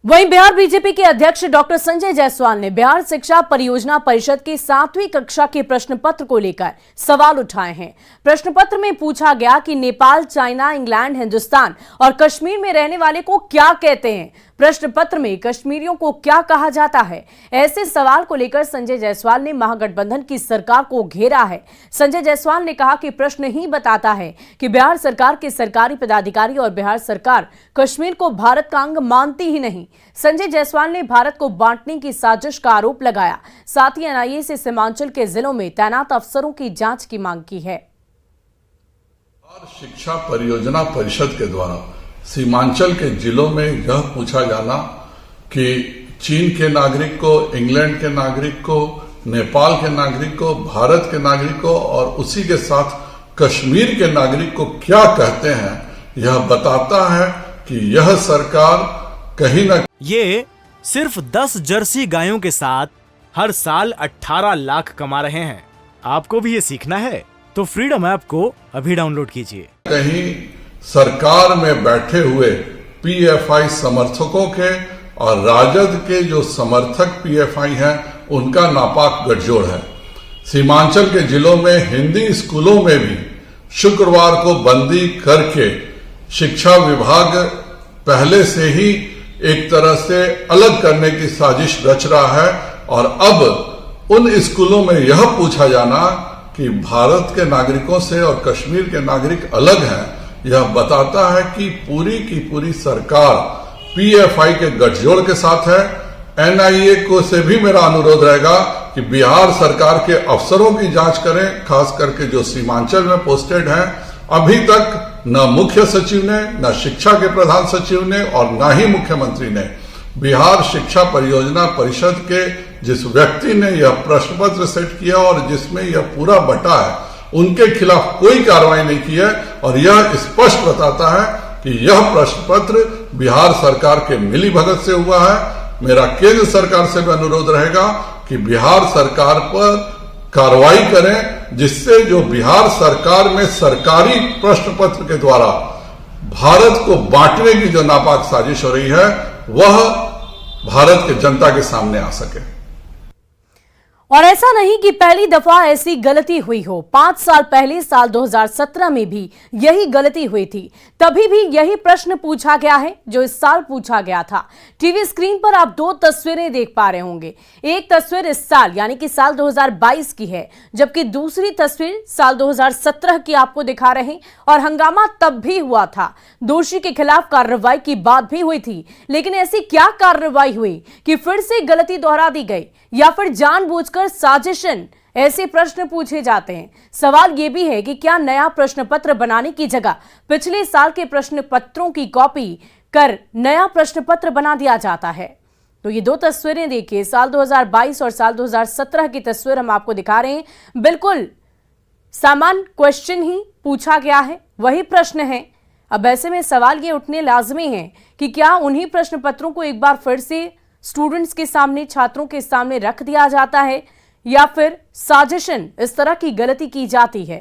वहीं बिहार बीजेपी के अध्यक्ष डॉक्टर संजय जायसवाल ने बिहार शिक्षा परियोजना परिषद की 7वीं कक्षा के प्रश्न पत्र को लेकर सवाल उठाए हैं। प्रश्न पत्र में पूछा गया कि नेपाल, चाइना, इंग्लैंड, हिंदुस्तान और कश्मीर में रहने वाले को क्या कहते हैं। प्रश्न पत्र में कश्मीरियों को क्या कहा जाता है। ऐसे सवाल को लेकर संजय जायसवाल ने महागठबंधन की सरकार को घेरा है। संजय जायसवाल ने कहा कि प्रश्न ही बताता है कि बिहार सरकार के सरकारी पदाधिकारी और बिहार सरकार कश्मीर को भारत का अंग मानती ही नहीं। संजय जायसवाल ने भारत को बांटने की साजिश का आरोप लगाया। साथ ही एनआईए से सीमांचल के जिलों में तैनात अफसरों की जांच की मांग की है। शिक्षा परियोजना परिषद के द्वारा सीमांचल के जिलों में यह पूछा जाना कि चीन के नागरिक को, इंग्लैंड के नागरिक को, नेपाल के नागरिक को, भारत के नागरिक को और उसी के साथ कश्मीर के नागरिक को क्या कहते हैं, यह बताता है कि यह सरकार कहीं न ये सिर्फ 10 जर्सी गायों के साथ हर साल 18 लाख कमा रहे हैं। आपको भी ये सीखना है तो फ्रीडम ऐप को अभी डाउनलोड कीजिए। कहीं सरकार में बैठे हुए पीएफआई समर्थकों के और राजद के जो समर्थक पीएफआई हैं उनका नापाक गठजोड़ है। सीमांचल के जिलों में हिंदी स्कूलों में भी शुक्रवार को बंदी करके शिक्षा विभाग पहले से ही एक तरह से अलग करने की साजिश रच रहा है और अब उन स्कूलों में यह पूछा जाना कि भारत के नागरिकों से और कश्मीर के नागरिक अलग हैं, यह बताता है कि पूरी की पूरी सरकार पीएफआई के गठजोड़ के साथ है। एनआईए को से भी मेरा अनुरोध रहेगा कि बिहार सरकार के अफसरों की जांच करें, खास करके जो सीमांचल में पोस्टेड हैं। अभी तक न मुख्य सचिव ने, न शिक्षा के प्रधान सचिव ने और न ही मुख्यमंत्री ने बिहार शिक्षा परियोजना परिषद के जिस व्यक्ति ने यह प्रश्न पत्र सेट किया और जिसमें यह पूरा बटा है, उनके खिलाफ कोई कार्रवाई नहीं की है। और यह स्पष्ट बताता है कि यह प्रश्न पत्र बिहार सरकार के मिलीभगत से हुआ है। मेरा केंद्र सरकार से भी अनुरोध रहेगा कि बिहार सरकार पर कार्रवाई करें, जिससे जो बिहार सरकार में सरकारी प्रश्न पत्र के द्वारा भारत को बांटने की जो नापाक साजिश हो रही है वह भारत के जनता के सामने आ सके। और ऐसा नहीं कि पहली दफा ऐसी गलती हुई हो। 5 साल पहले साल 2017 में भी यही गलती हुई थी। तभी भी यही प्रश्न पूछा गया है जो इस साल पूछा गया था। टीवी स्क्रीन पर आप 2 तस्वीरें देख पा रहे होंगे। एक तस्वीर इस साल यानी कि साल 2022 की है, जबकि दूसरी तस्वीर साल 2017 की आपको दिखा रहे हैं। और हंगामा तब भी हुआ था, दोषी के खिलाफ कार्रवाई की बात भी हुई थी। लेकिन ऐसी क्या कार्रवाई हुई कि फिर से गलती दोहरा दी गई या फिर जानबूझकर साजिशन? ऐसे प्रश्न पूछे जाते हैं। सवाल यह भी है कि क्या नया प्रश्न पत्र बनाने की जगह पिछले साल के प्रश्न पत्रों की कॉपी कर नया प्रश्न पत्र बना दिया जाता है? तो ये 2 तस्वीरें देखिए, साल 2022 और साल 2017 की तस्वीर हम आपको दिखा रहे हैं। बिल्कुल सामान्य क्वेश्चन ही पूछा गया है, वही प्रश्न है। अब ऐसे में सवाल ये उठने लाजमी है कि क्या उन्हीं प्रश्न पत्रों को एक बार फिर से स्टूडेंट्स के सामने, छात्रों के सामने रख दिया जाता है या फिर साजिशन इस तरह की गलती की जाती है?